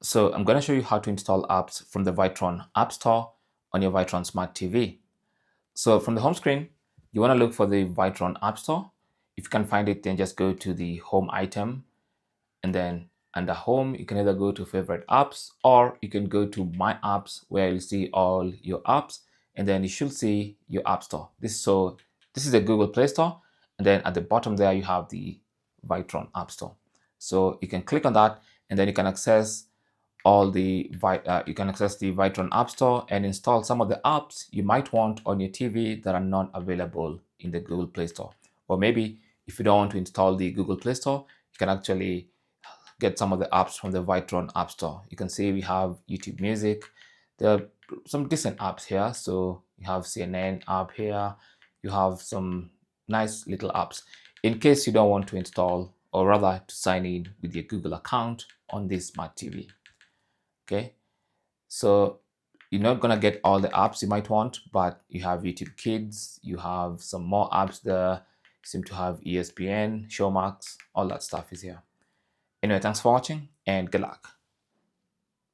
So I'm going to show you how to install apps from the Vitron App Store on your Vitron Smart TV. So from the home screen, you want to look for the Vitron App Store. If you can find it, then just go to the home item, and then under home, you can either go to favorite apps or you can go to my apps where you'll see all your apps, and then you should see your app store. This is the Google Play Store, and then at the bottom there you have the Vitron App Store. So you can click on that, and then you can access you can access the Vitron App Store and install some of the apps you might want on your TV that are not available in the Google Play Store. Or maybe if you don't want to install the Google Play Store, you can actually get some of the apps from the Vitron App Store. You can see we have YouTube Music. There are some decent apps here. So you have CNN app here. You have some nice little apps. In case you don't want to install, or rather to sign in with your Google account on this smart TV. Okay, so you're not gonna get all the apps you might want, but you have YouTube Kids, you have some more apps there. You seem to have ESPN, Showmax, all that stuff is here. Anyway, thanks for watching and good luck.